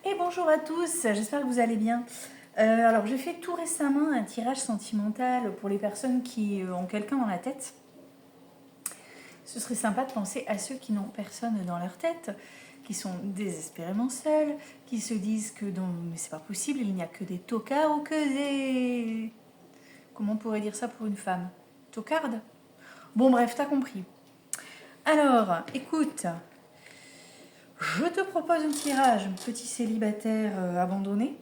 Et bonjour à tous, j'espère que vous allez bien. Alors j'ai fait tout récemment un tirage sentimental pour les personnes qui ont quelqu'un dans la tête. Ce serait sympa de penser à ceux qui n'ont personne dans leur tête, qui sont désespérément seuls, qui se disent que non, mais c'est pas possible, il n'y a que des tocards ou que des... Comment on pourrait dire ça pour une femme? Tocarde? Bon bref, t'as compris. Alors, écoute, je te propose un tirage, un petit célibataire abandonné.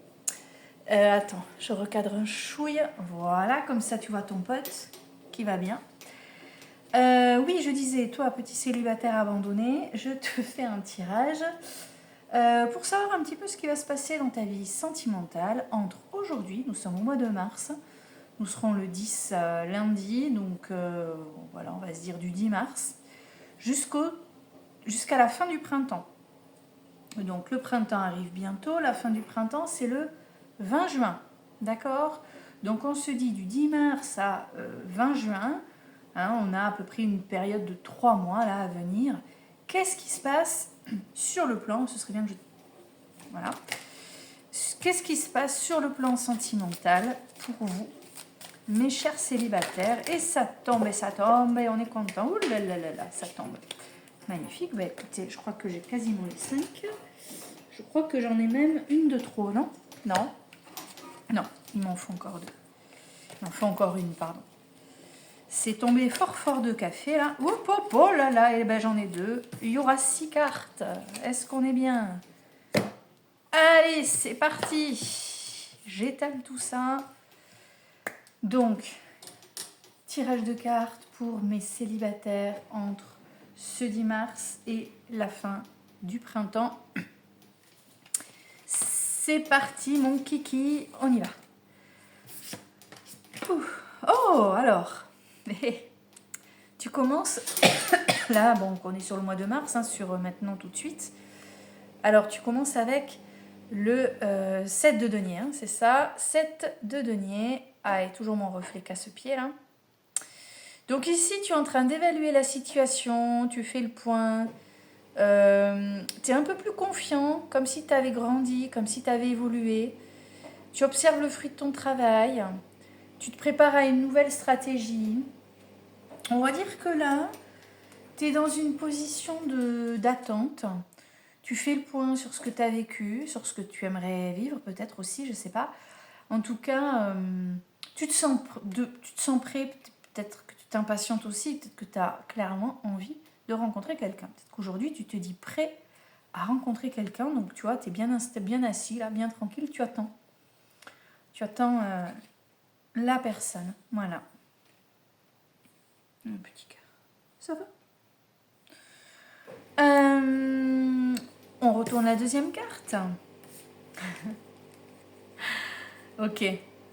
Attends, je recadre un chouille. Voilà, comme ça tu vois ton pote qui va bien. Oui, je disais, toi, petit célibataire abandonné, je te fais un tirage pour savoir un petit peu ce qui va se passer dans ta vie sentimentale entre aujourd'hui, nous sommes au mois de mars, nous serons le 10 lundi, donc voilà, on va se dire du 10 mars, jusqu'à la fin du printemps. Donc le printemps arrive bientôt, la fin du printemps c'est le 20 juin, d'accord? Donc on se dit du 10 mars à 20 juin, hein, on a à peu près une période de 3 mois là à venir. Qu'est-ce qui se passe sur le plan, ce serait bien que je... Voilà. Qu'est-ce qui se passe sur le plan sentimental pour vous, mes chers célibataires? Et ça tombe, et on est content. Ouh là là là là, ça tombe. Magnifique. Bah écoutez, je crois que j'ai quasiment les 5. Je crois que j'en ai même une de trop, non? Non. Non, il m'en faut encore deux. Il m'en faut encore une, pardon. C'est tombé fort de café, là. Oh là là, et ben j'en ai deux. Il y aura 6 cartes. Est-ce qu'on est bien? Allez, c'est parti. J'étale tout ça. Donc, tirage de cartes pour mes célibataires entre ce 10 mars et la fin du printemps. C'est parti, mon kiki, on y va. Oh, alors, tu commences, là, bon, on est sur le mois de mars, hein, sur maintenant tout de suite. Alors, tu commences avec le 7 de denier, hein, c'est ça, 7 de denier. Ah, et toujours mon reflet casse-pied, là. Donc ici, tu es en train d'évaluer la situation, tu fais le point, tu es un peu plus confiant, comme si tu avais grandi, comme si tu avais évolué. Tu observes le fruit de ton travail, tu te prépares à une nouvelle stratégie. On va dire que là, tu es dans une position d'attente. Tu fais le point sur ce que tu as vécu, sur ce que tu aimerais vivre, peut-être aussi, je ne sais pas. En tout cas, tu te sens prêt, peut-être que tu t'impatientes aussi, peut-être que tu as clairement envie de rencontrer quelqu'un. Peut-être qu'aujourd'hui, tu te dis prêt à rencontrer quelqu'un, donc tu vois, tu es bien assis, là, bien tranquille, tu attends. Tu attends la personne, voilà. Un petit cœur. Ça va? On retourne la deuxième carte. Ok.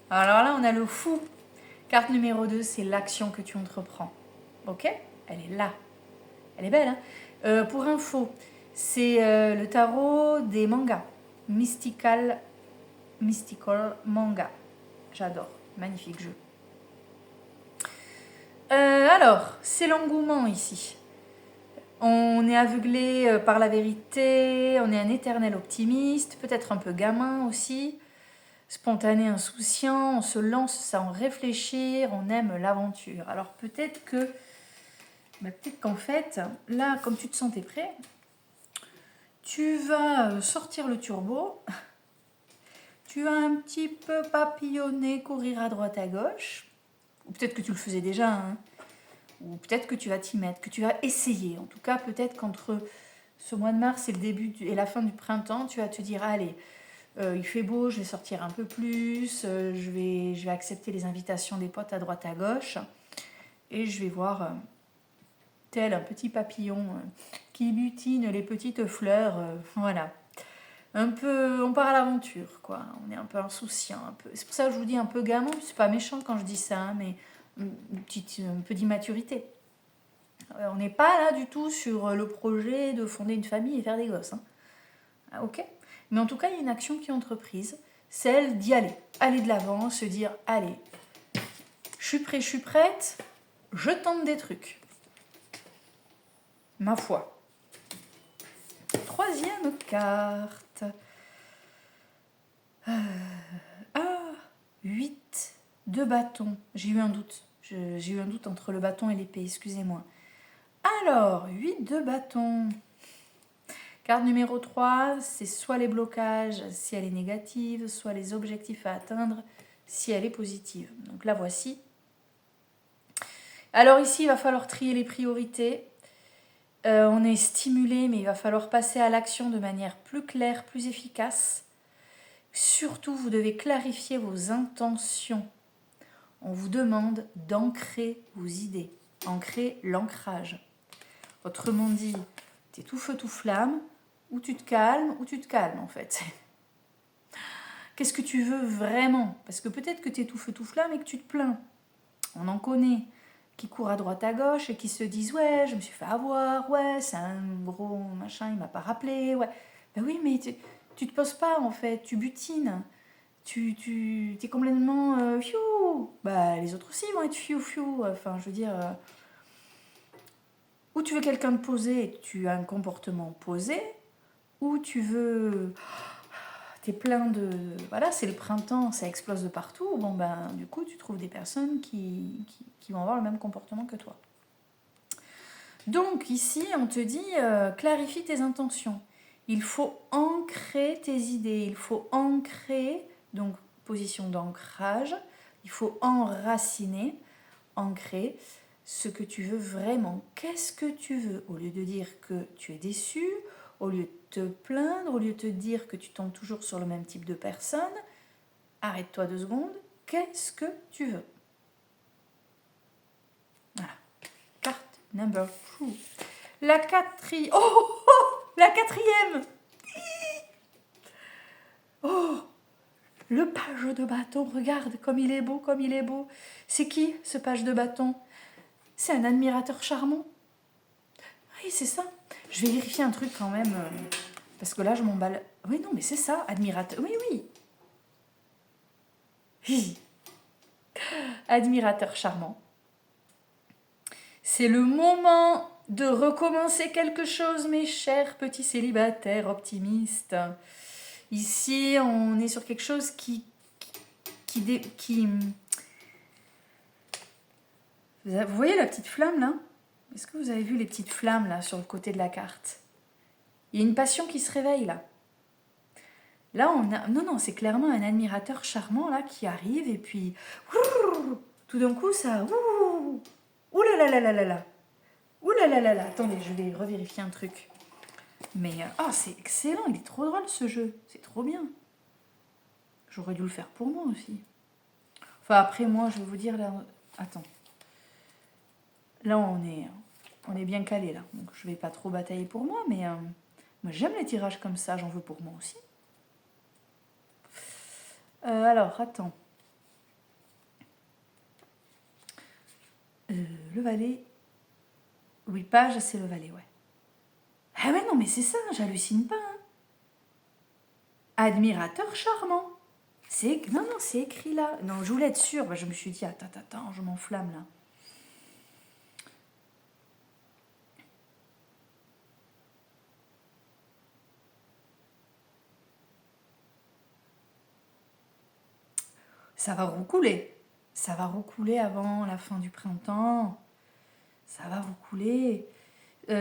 Alors là, on a le fou. Carte numéro 2, c'est l'action que tu entreprends. Ok? Elle est là. Elle est belle, hein? Pour info, c'est le tarot des mangas. Mystical Manga. J'adore. Magnifique jeu. Alors, c'est l'engouement ici. On est aveuglé par la vérité, on est un éternel optimiste, peut-être un peu gamin aussi, spontané, insouciant, on se lance sans réfléchir, on aime l'aventure. Alors peut-être qu'en fait, là, comme tu te sentais prêt, tu vas sortir le turbo, tu vas un petit peu papillonner, courir à droite à gauche, ou peut-être que tu le faisais déjà, hein, ou peut-être que tu vas t'y mettre, que tu vas essayer. En tout cas, peut-être qu'entre ce mois de mars et le début et la fin du printemps, tu vas te dire, allez, il fait beau, je vais sortir un peu plus, je vais accepter les invitations des potes à droite à gauche, et je vais voir tel un petit papillon qui butine les petites fleurs, voilà. Un peu, on part à l'aventure, quoi. On est un peu insouciant, un peu. C'est pour ça que je vous dis un peu gamin, c'est pas méchant quand je dis ça, hein, mais un peu d'immaturité. On n'est pas là du tout sur le projet de fonder une famille et faire des gosses. Hein. Ah, ok. Mais en tout cas, il y a une action qui est entreprise, celle d'y aller. Aller de l'avant, se dire, allez, je suis prêt, je suis prête, je tente des trucs. Ma foi. Troisième carte. Ah, 8 de bâton. J'ai eu un doute. J'ai eu un doute entre le bâton et l'épée, excusez-moi. Alors, 8 de bâton. Carte numéro 3, c'est soit les blocages si elle est négative, soit les objectifs à atteindre si elle est positive. Donc la voici. Alors ici, il va falloir trier les priorités. On est stimulé, mais il va falloir passer à l'action de manière plus claire, plus efficace. Surtout, vous devez clarifier vos intentions. On vous demande d'ancrer vos idées, ancrer l'ancrage. Autrement dit, t'es tout feu tout flamme, ou tu te calmes en fait. Qu'est-ce que tu veux vraiment? Parce que peut-être que t'es tout feu tout flamme et que tu te plains. On en connaît qui courent à droite à gauche et qui se disent ouais, je me suis fait avoir, ouais, c'est un gros machin, il m'a pas rappelé, ouais. Ben oui, mais tu te poses pas en fait, tu butines. Tu es complètement fiou. Bah, les autres aussi vont être fiou. Enfin, je veux dire, ou tu veux quelqu'un de posé, tu as un comportement posé, ou tu veux. T'es plein de. Voilà, c'est le printemps, ça explose de partout. Bon, ben, du coup, tu trouves des personnes qui vont avoir le même comportement que toi. Donc, ici, on te dit clarifie tes intentions. Il faut ancrer tes idées, il faut ancrer, donc position d'ancrage, il faut enraciner, ancrer ce que tu veux vraiment. Qu'est-ce que tu veux? Au lieu de dire que tu es déçu, au lieu de te plaindre, au lieu de te dire que tu tombes toujours sur le même type de personne, arrête-toi 2 secondes. Qu'est-ce que tu veux? Voilà. Carte number 2. La quatrième. La quatrième. Oh, le page de bâton. Regarde comme il est beau, comme il est beau. C'est qui ce page de bâton? C'est un admirateur charmant. Oui, c'est ça. Je vais vérifier un truc quand même. Parce que là, je m'emballe. Oui, non, mais c'est ça, admirateur. Oui, oui. Hi. Admirateur charmant. C'est le moment de recommencer quelque chose, mes chers petits célibataires optimistes. Ici, on est sur quelque chose qui Vous voyez la petite flamme là? Est-ce que vous avez vu les petites flammes là sur le côté de la carte? Il y a une passion qui se réveille là. Là, on a... Non, c'est clairement un admirateur charmant là qui arrive et puis... Tout d'un coup, ça... Ouh là là là là là là. Ouh là là là là. Attendez, je vais revérifier un truc. Mais... Oh, c'est excellent. Il est trop drôle ce jeu. C'est trop bien. J'aurais dû le faire pour moi aussi. Enfin, après, moi, je vais vous dire là... Attends. Là, on est bien calé là. Donc, je vais pas trop batailler pour moi, mais... moi, j'aime les tirages comme ça. J'en veux pour moi aussi. Alors, attends. Le valet. 8 pages, c'est le valet, ouais. Ah ouais, non, mais c'est ça, j'hallucine pas. Hein. Admirateur charmant. Non, c'est écrit là. Non, je voulais être sûre. Bah, je me suis dit, attends, je m'enflamme là. Ça va roucouler. Ça va roucouler avant la fin du printemps. Ça va roucouler.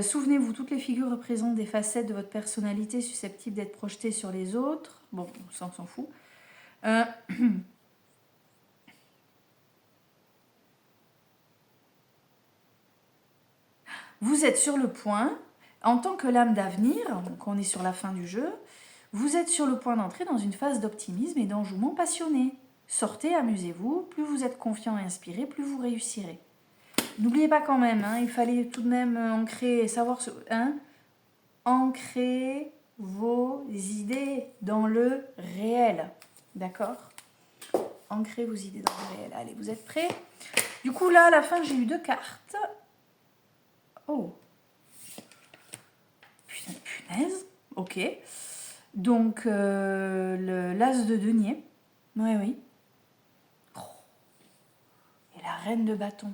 Souvenez-vous, toutes les figures représentent des facettes de votre personnalité susceptibles d'être projetées sur les autres. Bon, ça, on s'en fout. Vous êtes sur le point, en tant que l'âme d'avenir, donc on est sur la fin du jeu, vous êtes sur le point d'entrer dans une phase d'optimisme et d'enjouement passionné. Sortez, amusez-vous, plus vous êtes confiant et inspiré, plus vous réussirez. N'oubliez pas quand même, hein, il fallait tout de même ancrer, savoir ancrer vos idées dans le réel. D'accord? Ancrez vos idées dans le réel. Allez, vous êtes prêts? Du coup, là, à la fin, j'ai eu 2 cartes. Oh. Punaise. Ok. Donc, l'as de denier. Oui. Oh. Et la reine de bâton.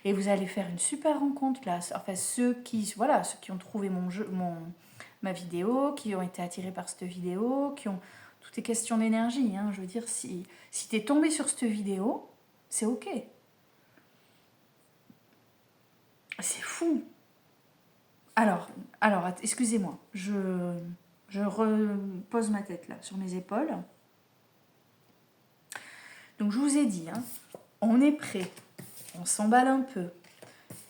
Et vous allez faire une super rencontre là. Enfin, ceux qui ont trouvé ma vidéo, qui ont été attirés par cette vidéo, qui ont tout est question d'énergie. Hein. Je veux dire, si tu es tombé sur cette vidéo, c'est ok. C'est fou. Alors, excusez-moi, je repose ma tête là sur mes épaules. Donc je vous ai dit, hein, on est prêt, on s'emballe un peu.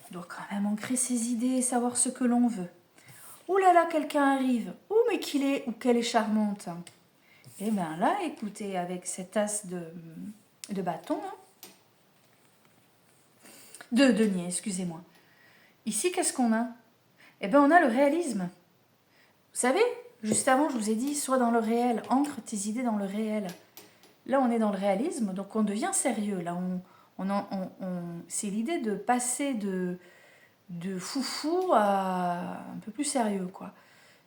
On doit quand même ancrer ses idées et savoir ce que l'on veut. Ouh là là, quelqu'un arrive. Ouh, mais qu'il est ou qu'elle est charmante. Et bien là, écoutez, avec cette as de bâton, hein, de denier, excusez-moi. Ici, qu'est-ce qu'on a? Eh bien, on a le réalisme. Vous savez, juste avant, je vous ai dit, sois dans le réel, ancre tes idées dans le réel. Là, on est dans le réalisme, donc on devient sérieux. Là, c'est l'idée de passer de foufou à un peu plus sérieux, quoi.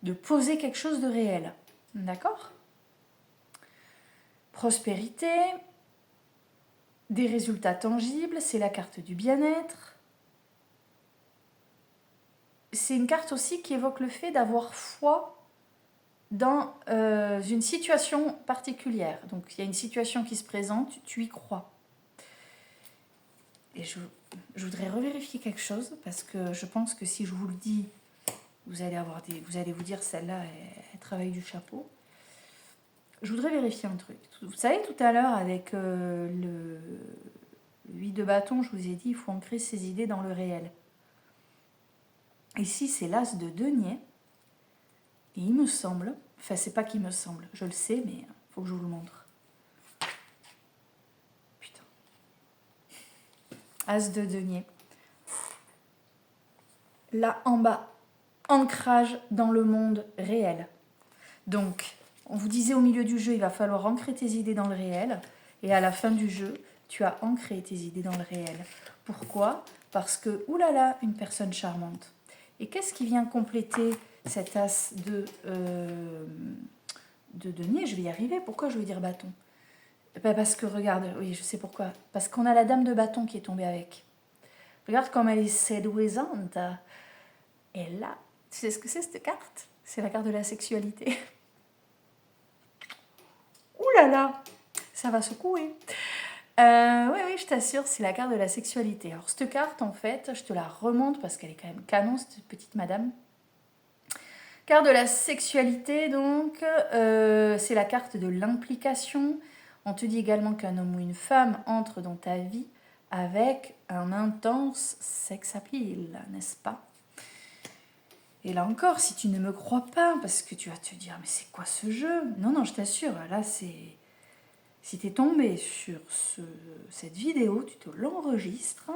De poser quelque chose de réel. D'accord? Prospérité, des résultats tangibles, c'est la carte du bien-être. C'est une carte aussi qui évoque le fait d'avoir foi dans une situation particulière. Donc il y a une situation qui se présente, tu y crois. Et je voudrais revérifier quelque chose parce que je pense que si je vous le dis, vous allez vous dire celle-là, elle travaille du chapeau. Je voudrais vérifier un truc. Vous savez, tout à l'heure, avec le 8 de bâton, je vous ai dit, il faut ancrer ses idées dans le réel. Ici, c'est l'as de denier. Et il me semble, enfin, c'est pas qu'il me semble, je le sais, mais il faut que je vous le montre. Putain. As de denier. Là, en bas, ancrage dans le monde réel. Donc, on vous disait au milieu du jeu, il va falloir ancrer tes idées dans le réel. Et à la fin du jeu, tu as ancré tes idées dans le réel. Pourquoi? Parce que, oulala, une personne charmante. Et qu'est-ce qui vient compléter cet as de denier? Je vais y arriver. Pourquoi je veux dire bâton? Parce que, regarde, oui, je sais pourquoi. Parce qu'on a la dame de bâton qui est tombée avec. Regarde comme elle est séduisante. Et là, tu sais ce que c'est cette carte? C'est la carte de la sexualité. Ouh là là, ça va secouer. Oui, je t'assure, c'est la carte de la sexualité. Alors, cette carte, en fait, je te la remonte parce qu'elle est quand même canon, cette petite madame. Carte de la sexualité, donc, c'est la carte de l'implication. On te dit également qu'un homme ou une femme entre dans ta vie avec un intense sex appeal, n'est-ce pas? Et là encore, si tu ne me crois pas, parce que tu vas te dire, mais c'est quoi ce jeu? Non, je t'assure, là, c'est... Si tu es tombé sur cette vidéo, tu te l'enregistres.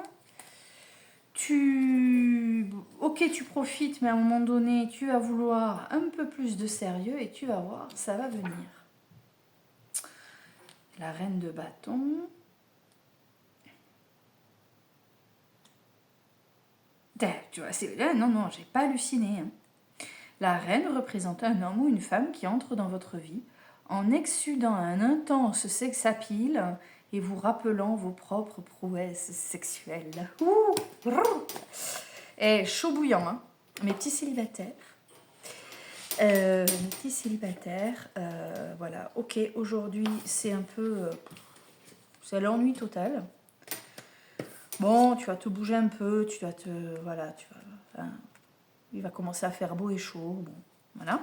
Ok, tu profites, mais à un moment donné, tu vas vouloir un peu plus de sérieux et tu vas voir, ça va venir. La reine de bâton. Tu vois, non, j'ai pas halluciné. Hein. La reine représente un homme ou une femme qui entre dans votre vie en exudant un intense sex appeal et vous rappelant vos propres prouesses sexuelles. Et chaud bouillant, hein. Mes petits célibataires. Voilà. Ok, aujourd'hui, c'est un peu... c'est l'ennui total. Bon, tu vas te bouger un peu, tu vas te... Voilà, il va commencer à faire beau et chaud. Bon, voilà.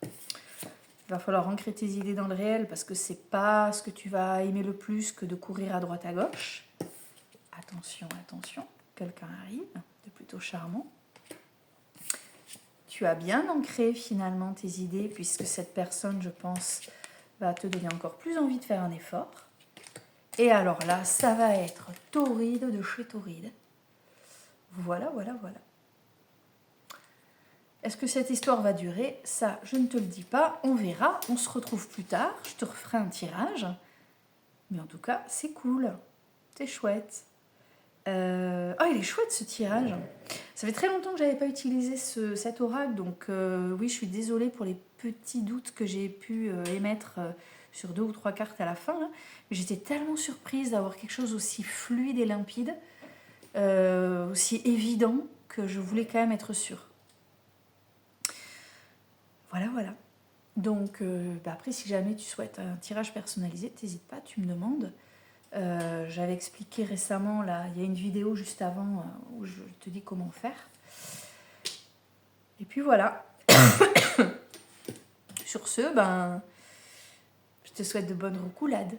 Il va falloir ancrer tes idées dans le réel parce que c'est pas ce que tu vas aimer le plus que de courir à droite à gauche. Attention, quelqu'un arrive de plutôt charmant. Tu as bien ancré finalement tes idées puisque cette personne, je pense, va te donner encore plus envie de faire un effort. Et alors là, ça va être torride de chez torride. Voilà. Est-ce que cette histoire va durer? Ça, je ne te le dis pas. On verra. On se retrouve plus tard. Je te referai un tirage. Mais en tout cas, c'est cool. C'est chouette. Oh, il est chouette ce tirage. Ça fait très longtemps que je n'avais pas utilisé cet oracle. Donc oui, je suis désolée pour les petits doutes que j'ai pu émettre sur 2 ou 3 cartes à la fin. Là. Mais j'étais tellement surprise d'avoir quelque chose aussi fluide et limpide, aussi évident, que je voulais quand même être sûre. Voilà. Donc, après, si jamais tu souhaites un tirage personnalisé, n'hésite pas, tu me demandes. J'avais expliqué récemment, là, il y a une vidéo juste avant où je te dis comment faire. Et puis voilà. Sur ce, je te souhaite de bonnes roulades.